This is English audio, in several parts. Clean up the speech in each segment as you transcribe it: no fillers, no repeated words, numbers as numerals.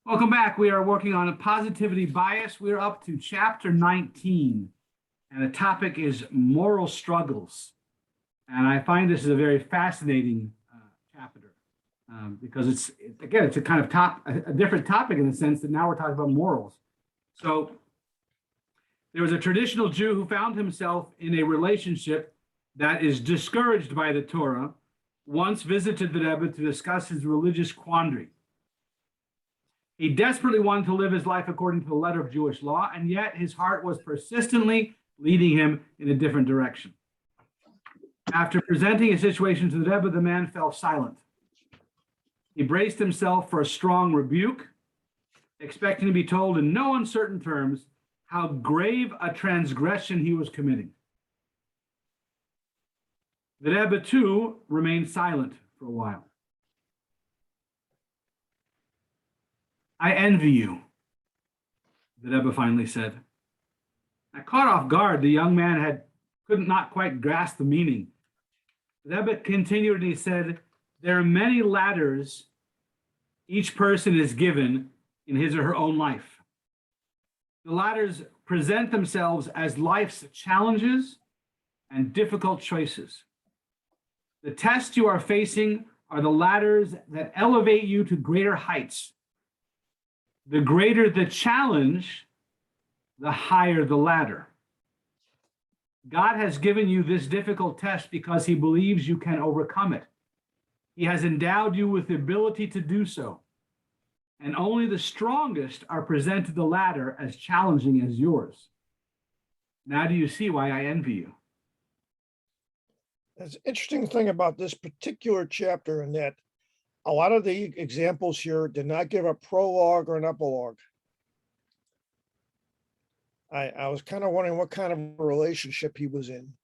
Welcome back. We are working on a positivity bias. We're up to chapter 19, and the topic is moral struggles. And I find this is a very fascinating chapter because it's a kind of a different topic in the sense that now we're talking about morals. So there was a traditional Jew who found himself in a relationship that is discouraged by the Torah, once visited the Rebbe to discuss his religious quandary. He desperately wanted to live his life according to the letter of Jewish law, and yet his heart was persistently leading him in a different direction. After presenting his situation to the Rebbe, the man fell silent. He braced himself for a strong rebuke, expecting to be told in no uncertain terms how grave a transgression he was committing. The Rebbe, too, remained silent for a while. "I envy you," the Rebbe finally said. Now, caught off guard, the young man could not quite grasp the meaning. The Rebbe continued and he said, "There are many ladders each person is given in his or her own life. The ladders present themselves as life's challenges and difficult choices. The tests you are facing are the ladders that elevate you to greater heights. The greater the challenge, the higher the ladder. God has given you this difficult test because he believes you can overcome it. He has endowed you with the ability to do so. And only the strongest are presented the ladder as challenging as yours. Now do you see why I envy you?" That's an interesting thing about this particular chapter, in that a lot of the examples here did not give a prologue or an epilogue. I was kind of wondering what kind of a relationship he was in.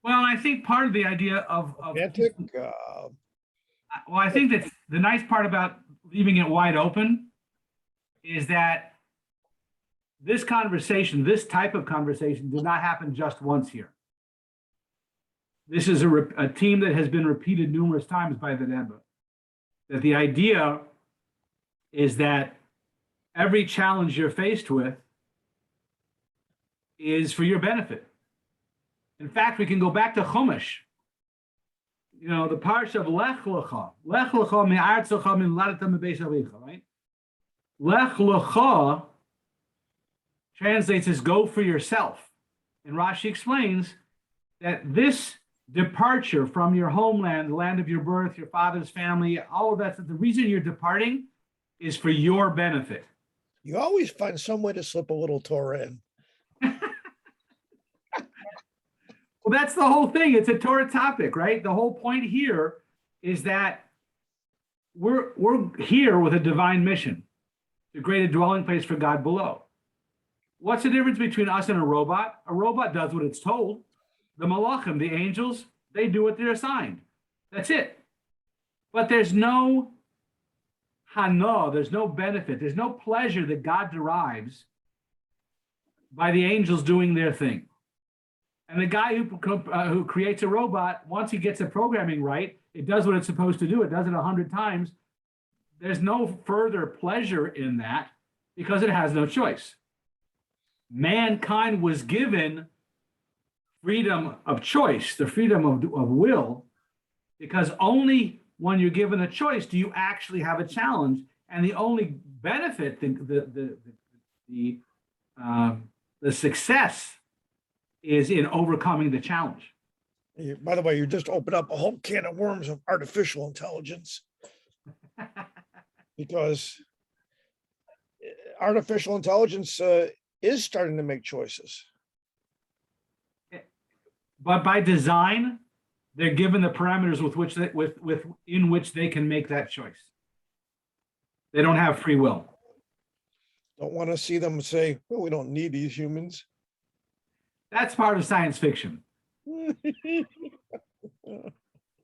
Well, I think part of the idea of Romantic? well, I think that the nice part about leaving it wide open is that this type of conversation, did not happen just once here. This is a theme that has been repeated numerous times by the Rebbe. That the idea is that every challenge you're faced with is for your benefit. In fact, we can go back to Chumash. You know, the parsha of Lech Lecha. Lech Lecha me'artzecha min ladata mebeis avicha, right? Lech Lecha translates as go for yourself. And Rashi explains that this departure from your homeland, the land of your birth, your father's family, all of that, the reason you're departing is for your benefit. You always find some way to slip a little Torah in. Well, that's the whole thing. It's a Torah topic, right? The whole point here is that we're here with a divine mission to create a dwelling place for God below. What's the difference between us and a robot? A robot does what it's told. The malachim, the angels, they do what they're assigned. That's it. But there's no hana, there's no benefit, there's no pleasure that God derives by the angels doing their thing. And the guy who creates a robot, once he gets the programming right, it does what it's supposed to do. It does it 100 times. There's no further pleasure in that because it has no choice. Mankind was given freedom of choice, the freedom of will, because only when you're given a choice do you actually have a challenge. And the only benefit, the success is in overcoming the challenge. By the way, you just opened up a whole can of worms of artificial intelligence. Because artificial intelligence is starting to make choices. But by design, they're given the parameters in which they can make that choice. They don't have free will. Don't want to see them say, well, we don't need these humans. That's part of science fiction.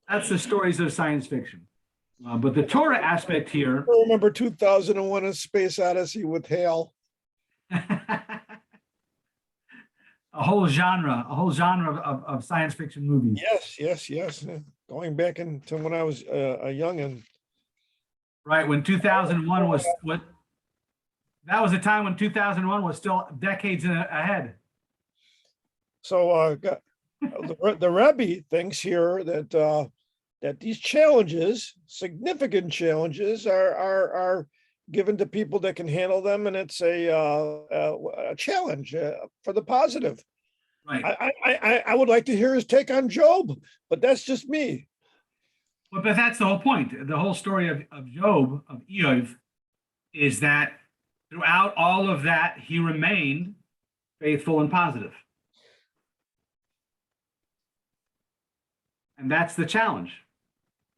That's the stories of science fiction. But the Torah aspect here. I remember 2001: A Space Odyssey with Hale. a whole genre of science fiction movies. Yes. Going back into when I was a youngin'. Right, when 2001 was what, that was a time when 2001 was still decades ahead. So the Rebbe thinks here that that these challenges, significant challenges, are given to people that can handle them, and it's a challenge for the positive. Right. I would like to hear his take on Job, but that's just me. But that's the whole point. The whole story of Job, of Eov, is that throughout all of that, he remained faithful and positive. And that's the challenge.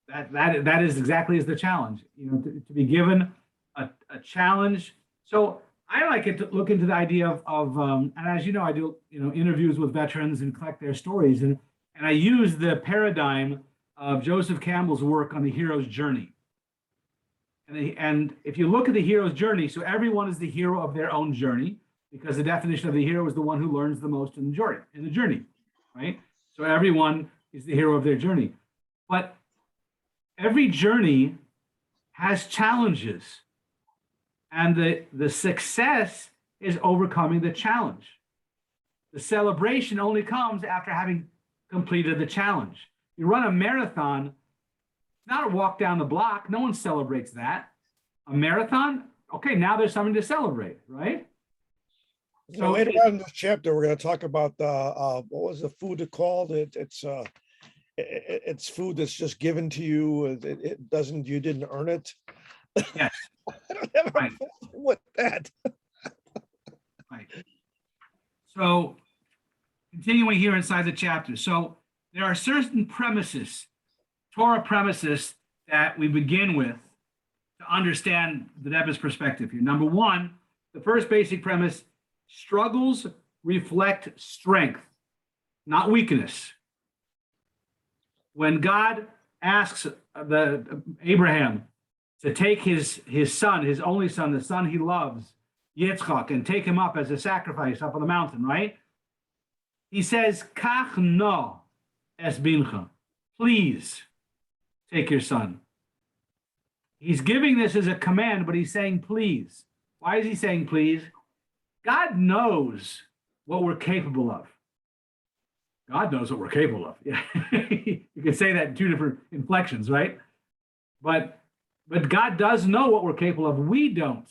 That is exactly is the challenge. You know, to be given a challenge. So I like it to look into the idea of and as you know, I do interviews with veterans and collect their stories, and I use the paradigm of Joseph Campbell's work on the hero's journey. And if you look at the hero's journey, so everyone is the hero of their own journey, because the definition of the hero is the one who learns the most in the journey, right? So everyone is the hero of their journey. But every journey has challenges, and the success is overcoming the challenge. The celebration only comes after having completed the challenge. You run a marathon, not a walk down the block. No one celebrates that. A marathon, okay, now there's something to celebrate, right? So later on in this chapter, we're going to talk about the what was the food called? It's food that's just given to you. It doesn't. You didn't earn it. Yes. I don't have a Right. problem with that. Right. So continuing here inside the chapter. So there are certain premises, Torah premises, that we begin with to understand the Rebbe's perspective here. Number one, the first basic premise: struggles reflect strength, not weakness. When God asks Abraham to take his son, his only son, the son he loves, Yitzchak, and take him up as a sacrifice up on the mountain, right? He says, Kach no es bincha. Please take your son. He's giving this as a command, but he's saying please. Why is he saying please? God knows what we're capable of. God knows what we're capable of. Yeah. You can say that in two different inflections, right? But God does know what we're capable of. We don't.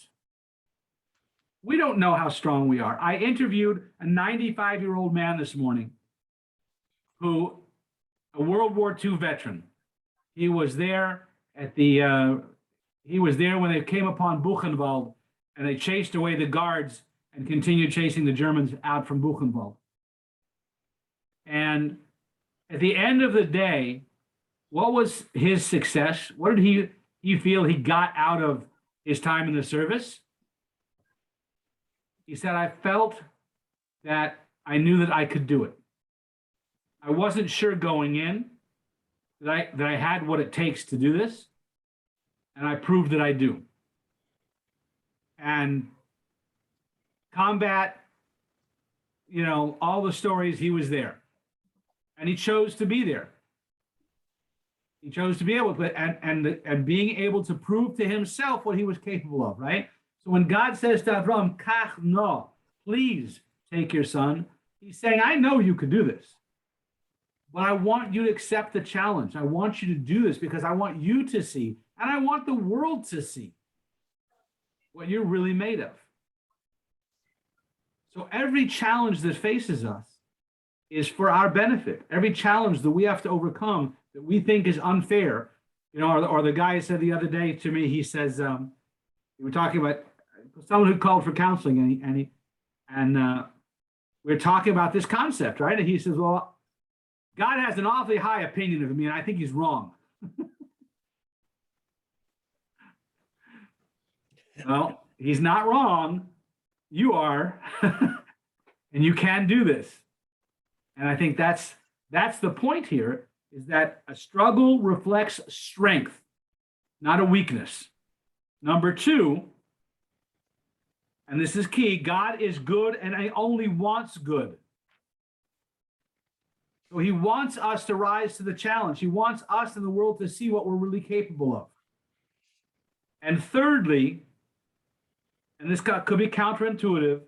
We don't know how strong we are. I interviewed a 95-year-old man this morning a World War II veteran. He was there when they came upon Buchenwald, and they chased away the guards and continued chasing the Germans out from Buchenwald. And at the end of the day, what was his success? What did he feel he got out of his time in the service? He said, I felt that I knew that I could do it. I wasn't sure going in that I had what it takes to do this, and I proved that I do. And combat, all the stories, he was there. And he chose to be there. He chose to be able to, and being able to prove to himself what he was capable of, right? So when God says to Avram, Kach no, please take your son, he's saying, I know you could do this, but I want you to accept the challenge. I want you to do this because I want you to see, and I want the world to see what you're really made of. So every challenge that faces us is for our benefit. Every challenge that we have to overcome that we think is unfair, or the guy said the other day to me, he says, we were talking about someone who called for counseling, and we're talking about this concept, right? And he says, well, God has an awfully high opinion of me, and I think he's wrong. Well, he's not wrong. You are, and you can do this. And I think that's the point here, is that a struggle reflects strength, not a weakness. Number two, and this is key, God is good and he only wants good. So he wants us to rise to the challenge. He wants us in the world to see what we're really capable of. And thirdly, and this could be counterintuitive,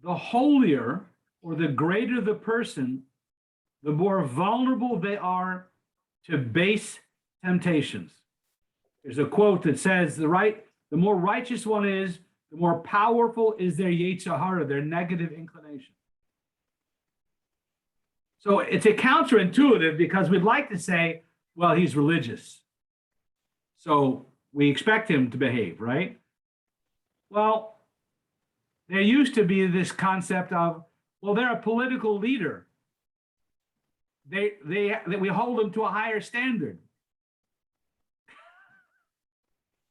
the holier or the greater the person, the more vulnerable they are to base temptations. There's a quote that says, the more righteous one is, the more powerful is their yetzer hara, their negative inclination. So it's a counterintuitive because we'd like to say, well, he's religious, so we expect him to behave, right? Well, there used to be this concept of, well, they're a political leader. We hold them to a higher standard.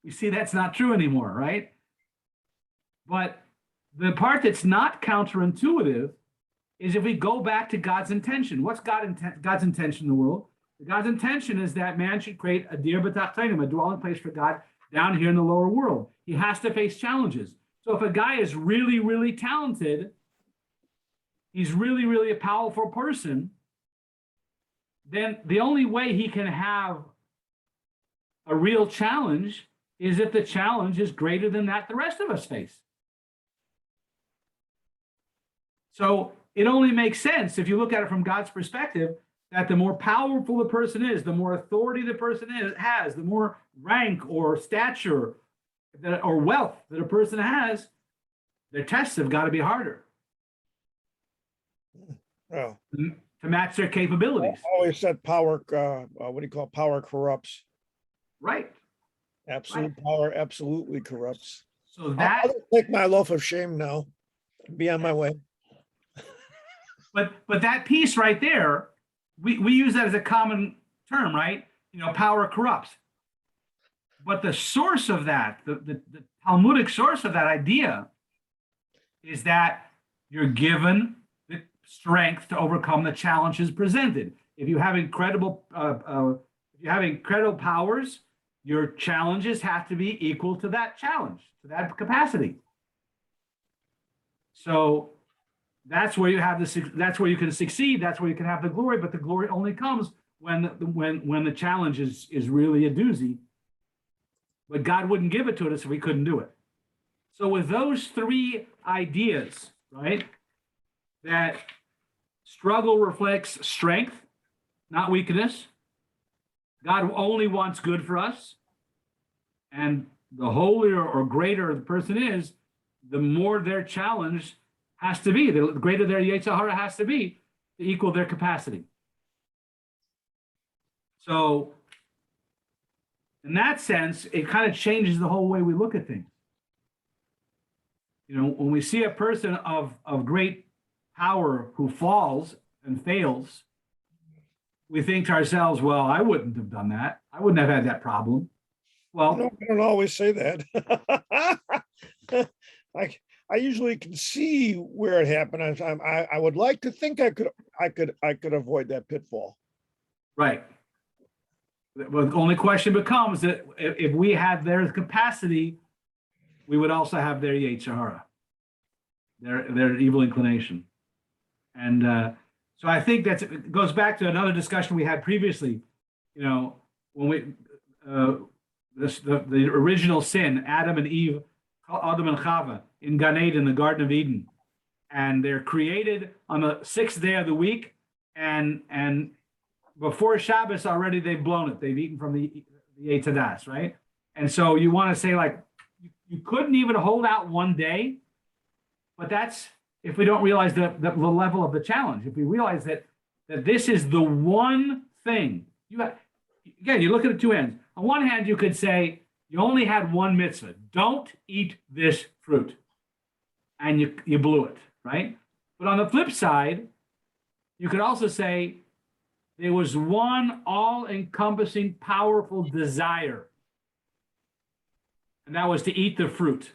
You see, that's not true anymore, right? But the part that's not counterintuitive is if we go back to God's intention. What's God's intention in the world? God's intention is that man should create a dir b'tachtonim, a dwelling place for God down here in the lower world. He has to face challenges. So if a guy is really, really talented, he's really, really a powerful person, then the only way he can have a real challenge is if the challenge is greater than that the rest of us face. So it only makes sense if you look at it from God's perspective that the more powerful the person is, the more authority the person has, the more rank or stature or wealth that a person has, their tests have got to be harder. Oh. To match their capabilities. I always said power, what do you call it? Power corrupts. Right. Absolute power absolutely corrupts. So that I'll take my loaf of shame now. Be on my way. But that piece right there, we use that as a common term, right? You know, power corrupts. But the source of that, the Talmudic source of that idea is that you're given the strength to overcome the challenges presented. If you have incredible powers, your challenges have to be equal to that challenge, to that capacity. So that's where you have that's where you can succeed. That's where you can have the glory. But the glory only comes when the challenge is really a doozy. But God wouldn't give it to us if we couldn't do it. So with those three ideas, right, that struggle reflects strength, not weakness. God only wants good for us. And the holier or greater the person is, the more their challenge has to be, the greater their yetzer hara has to be to equal their capacity. So in that sense, it kind of changes the whole way we look at things. You know, when we see a person of great power who falls and fails, we think to ourselves, well, I wouldn't have done that. I wouldn't have had that problem. Well, No, I don't always say that. I usually can see where it happened. I would like to think I could avoid that pitfall. right. But the only question becomes that if we had their capacity, we would also have their yetzer hara, their evil inclination. And so I think it goes back to another discussion we had previously. You know, when we the original sin, Adam and Eve, Adam and Chava in Gan Eden, the Garden of Eden, and they're created on the sixth day of the week, and before Shabbos already they've blown it. They've eaten from the Eitz Hadas, right? And so you want to say, like, you couldn't even hold out one day, but that's if we don't realize the level of the challenge. If we realize that this is the one thing again, you look at the two ends. On one hand, you could say you only had one mitzvah: don't eat this fruit, and you blew it, right? But on the flip side, you could also say there was one all-encompassing, powerful desire, and that was to eat the fruit.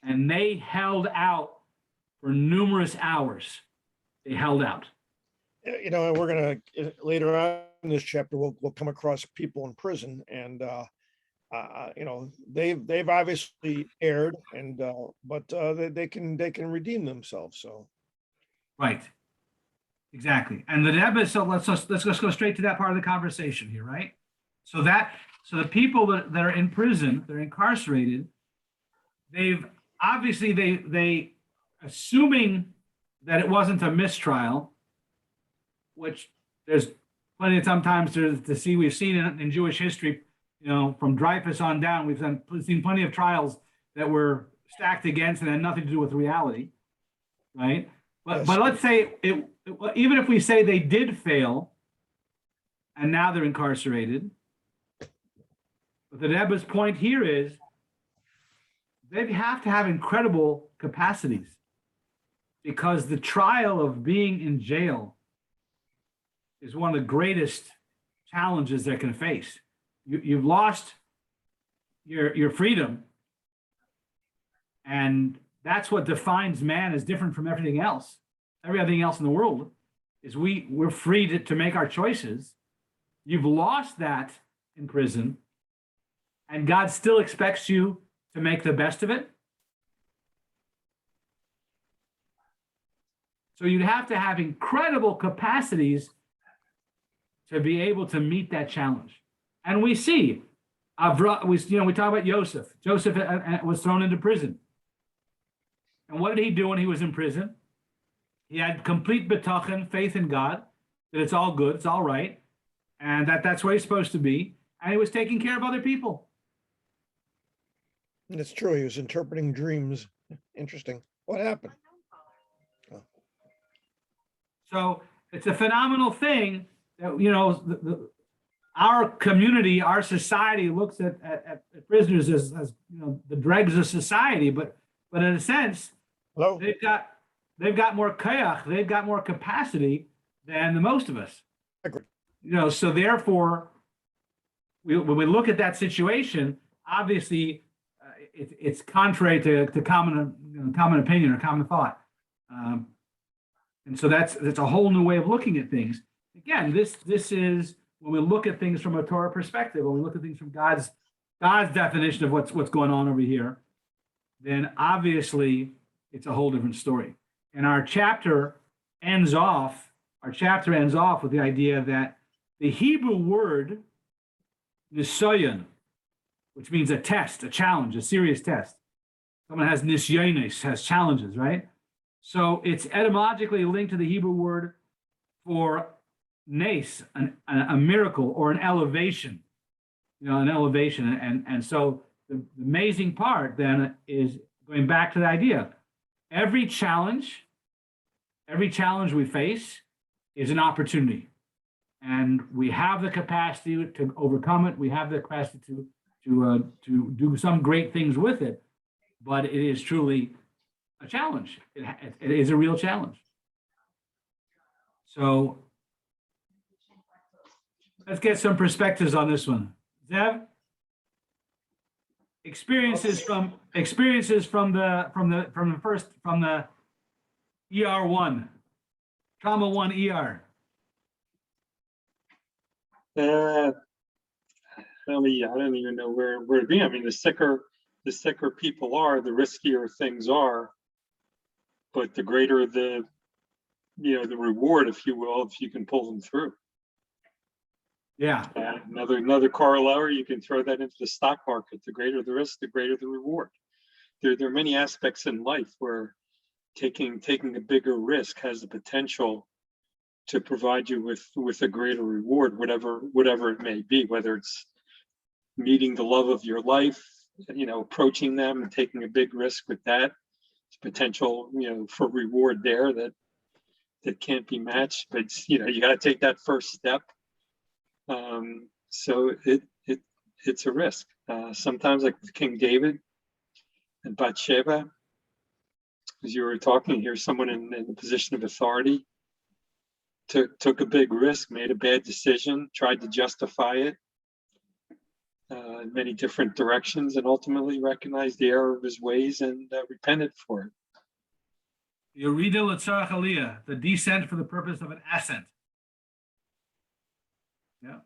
And they held out for numerous hours. They held out. You know, and we're gonna later on in this chapter we'll come across people in prison, and you know, they've obviously erred, and but they can redeem themselves. So Right. Exactly. And the Rebbe, so let's just go straight to that part of the conversation here, right? So So the people that are in prison, they're incarcerated, they've obviously they assuming that it wasn't a mistrial, which there's plenty of sometimes to see. We've seen in Jewish history, from Dreyfus on down, we've seen plenty of trials that were stacked against and had nothing to do with reality, right? But let's say even if we say they did fail, and now they're incarcerated. But the Rebbe's point here is they have to have incredible capacities, because the trial of being in jail is one of the greatest challenges they can face. You've lost your freedom, and that's what defines man as different from everything else. Everything else in the world is we're free to make our choices. You've lost that in prison, and God still expects you to make the best of it. So you'd have to have incredible capacities to be able to meet that challenge. And we see, we talk about Joseph. Joseph was thrown into prison. And what did he do when he was in prison? He had complete bitachon, faith in God, that it's all good, it's all right, and that's where he's supposed to be. And he was taking care of other people. That's true. He was interpreting dreams. Interesting. What happened? So it's a phenomenal thing that, our community, our society looks at prisoners as the dregs of society, but in a sense, Hello? they've got more kayach, they've got more capacity than the most of us. Agree. So therefore, when we look at that situation, obviously it's contrary to common opinion or common thought. And so that's a whole new way of looking at things. Again, this is when we look at things from a Torah perspective, when we look at things from God's definition of what's going on over here, then obviously it's a whole different story. And our chapter ends off with the idea that the Hebrew word nisayon, which means a test, a challenge, a serious test. Someone has nisyones, has challenges, right? So it's etymologically linked to the Hebrew word for nes, a miracle or an elevation, And so the amazing part then is going back to the idea. Every challenge we face is an opportunity. And we have the capacity to overcome it. We have the capacity to do some great things with it. But it is truly a challenge. It is a real challenge. So let's get some perspectives on this one. Zev, experiences from the ER1, trauma 1 ER. I don't even know where to be. I mean, the sicker people are, the riskier things are, but the greater the reward, if you will, if you can pull them through. Yeah. Another corollary, you can throw that into the stock market. The greater the risk, the greater the reward. There are many aspects in life where taking a bigger risk has the potential to provide you with a greater reward, whatever it may be, whether it's meeting the love of your life, approaching them and taking a big risk with that. Potential, for reward there that can't be matched, but you got to take that first step. So it's a risk. Sometimes, like with King David and Bathsheba, as you were talking here, someone in the position of authority took a big risk, made a bad decision, tried to justify it in many different directions, and ultimately recognized the error of his ways and repented for it. Yerida l'tzarach aliyah, the descent for the purpose of an ascent. Yeah.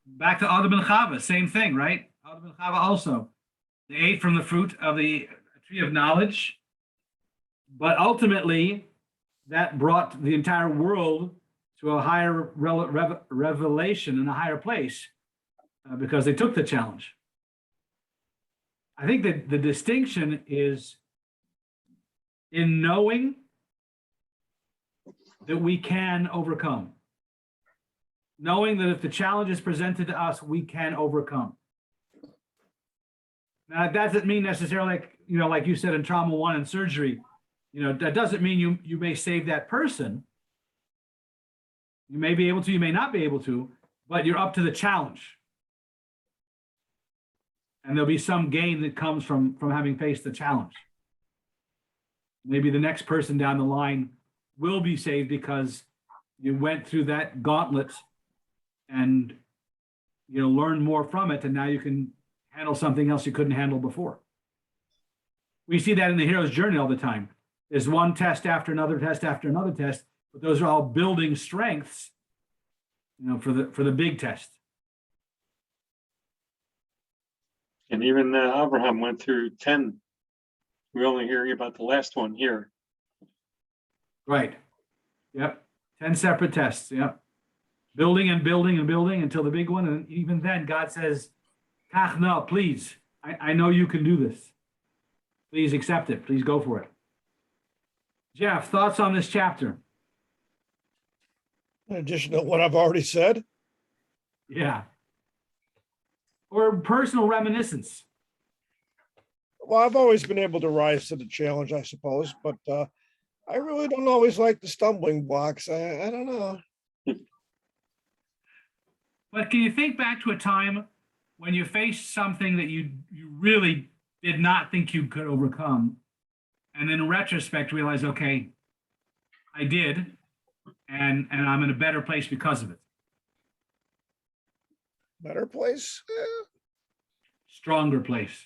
Back to Adam and Chava, same thing, right? Adam and Chava also. They ate from the fruit of the tree of knowledge, but ultimately that brought the entire world to a higher revelation in a higher place. because they took the challenge. I think that the distinction is in knowing that we can overcome. Knowing that if the challenge is presented to us, we can overcome. Now, that doesn't mean necessarily, like you said in trauma 1 and surgery, that doesn't mean you may save that person. You may be able to, you may not be able to, but you're up to the challenge. And there'll be some gain that comes from having faced the challenge. Maybe the next person down the line will be saved because you went through that gauntlet and learned more from it, and now you can handle something else you couldn't handle before. We see that in the hero's journey all the time. There's one test after another test after another test, but those are all building strengths, for the big test. And even Abraham went through 10. We're only hearing about the last one here. Right. Yep. 10 separate tests. Yep. Building and building and building until the big one. And even then, God says, Kach, no, please. I know you can do this. Please accept it. Please go for it. Jeff, thoughts on this chapter? In addition to what I've already said, Yeah. Or personal reminiscence. well, I've always been able to rise to the challenge, I suppose, but I really don't always like the stumbling blocks. I don't know. But can you think back to a time when you faced something that you really did not think you could overcome, and then in retrospect realize, okay, I did, and I'm in a better place because of it. Better place? Stronger place.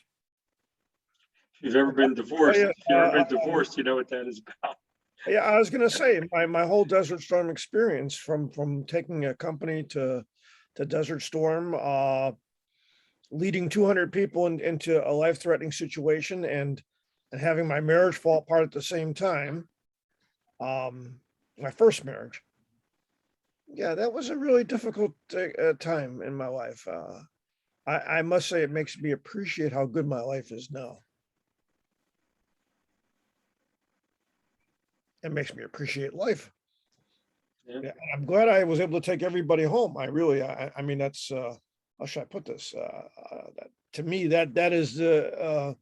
If you've ever been divorced, you know what that is about. Yeah, I was going to say my whole Desert Storm experience from taking a company to Desert Storm, leading 200 people into a life-threatening situation and having my marriage fall apart at the same time. My first marriage. Yeah, that was a really difficult time in my life. I must say it makes me appreciate how good my life is now. It makes me appreciate life. Yeah, I'm glad I was able to take everybody home. I mean, that's how should I put this? To me, that is the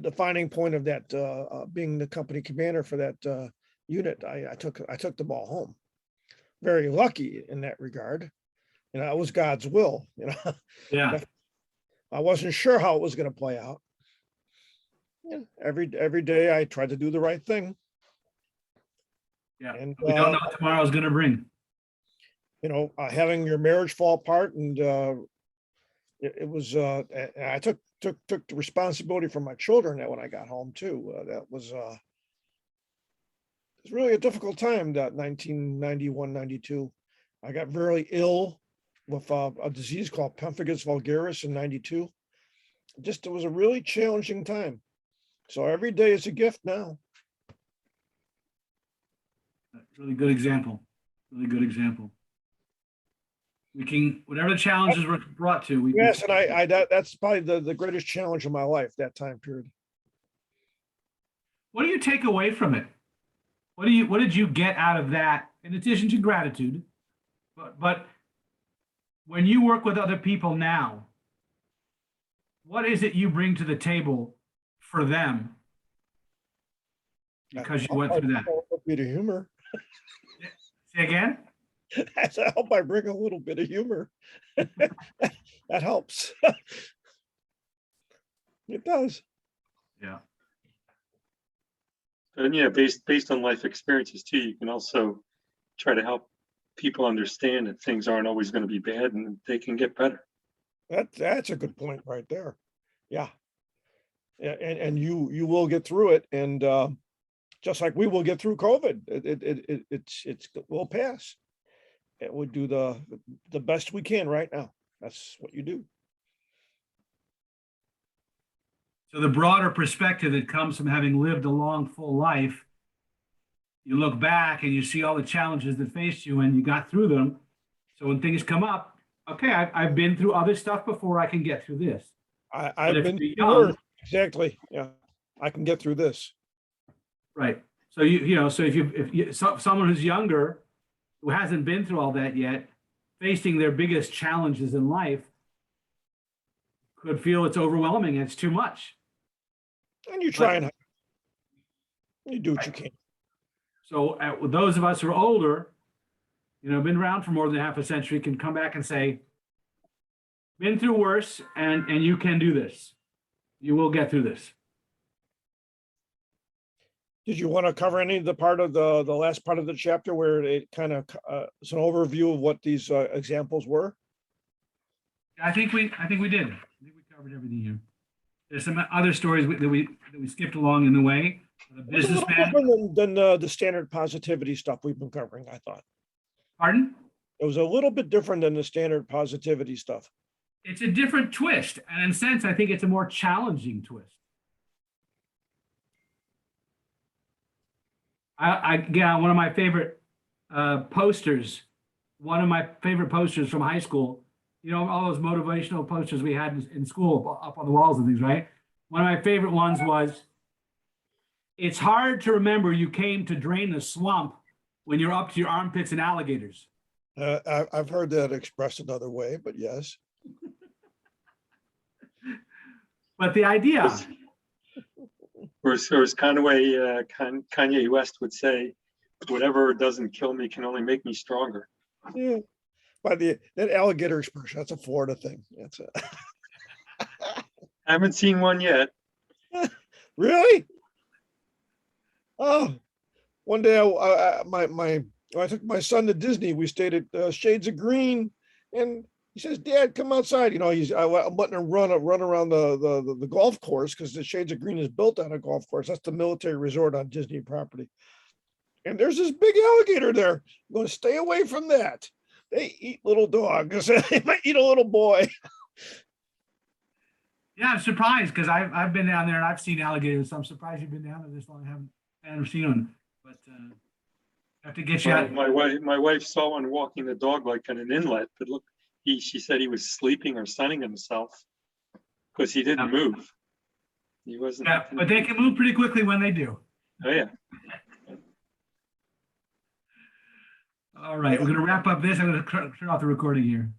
defining point of that being the company commander for that unit. I took them all home. Very lucky in that regard. It was God's will. Yeah. I wasn't sure how it was going to play out. Yeah, every day I tried to do the right thing. Yeah. And we don't know what tomorrow's going to bring. Having your marriage fall apart, and it was. I took the responsibility for my children when I got home too. That was. It was really a difficult time. That 1991, 92. I got very ill with a disease called pemphigus vulgaris in 92. It was a really challenging time. So every day is a gift now. Really good example. Really good example. We can, whatever the challenges we're brought to. Yes, and that's probably the greatest challenge of my life, that time period. What do you take away from it? What did you get out of that, in addition to gratitude? But when you work with other people now, what is it you bring to the table for them because you went through that? A bit of humor. Say again? I hope I bring a little bit of humor. That helps. It does. Yeah. And based on life experiences too, you can also try to help people understand that things aren't always going to be bad and they can get better. That's a good point right there. Yeah. And you will get through it, and just like we will get through COVID, it will pass. It would do the best we can right now. That's what you do. So the broader perspective that comes from having lived a long, full life, you look back and you see all the challenges that faced you and you got through them. So when things come up, okay, I've been through other stuff before, I can get through this. I've if been you're through young- worse. Exactly. Yeah. I can get through this. Right. So so someone who's younger, who hasn't been through all that yet, facing their biggest challenges in life, could feel it's overwhelming, it's too much. And you try and you do what you can. So with those of us who are older, been around for more than half a century, can come back and say, been through worse, and you can do this. You will get through this. Did you want to cover any of the part of the last part of the chapter where it kind of it's an overview of what these examples were? I think we did. I think we covered everything here. There's some other stories that we skipped along in the way. The It was a little businessman. different than the standard positivity stuff we've been covering, I thought. Pardon? It was a little bit different than the standard positivity stuff. It's a different twist, and in a sense, I think it's a more challenging twist. One of my favorite posters. One of my favorite posters from high school. All those motivational posters we had in school up on the walls and things, right? One of my favorite ones was, "It's hard to remember you came to drain the swamp when you're up to your armpits in alligators." I've heard that expressed another way, but yes. But the idea, Or as Kanye West would say, whatever doesn't kill me can only make me stronger. Yeah. By that alligator expression, that's a Florida thing. That's Haven't seen one yet. Really? Oh, one day I took my son to Disney. We stayed at Shades of Green, and he says, "Dad, come outside." I'm letting him run around the golf course because the Shades of Green is built on a golf course. That's the military resort on Disney property. And there's this big alligator there. I'm going to stay away from that. They eat little dogs. They might eat a little boy. yeah, I'm surprised because I've been down there and I've seen alligators. So I'm surprised you've been down there this long. I haven't seen one, but I have to get you out. My wife saw one walking the dog like in an inlet, but look, she said he was sleeping or sunning himself because he didn't move. He wasn't. Yeah, but they can move pretty quickly when they do. Oh yeah. All right, we're going to wrap up this. I'm going to turn off the recording here.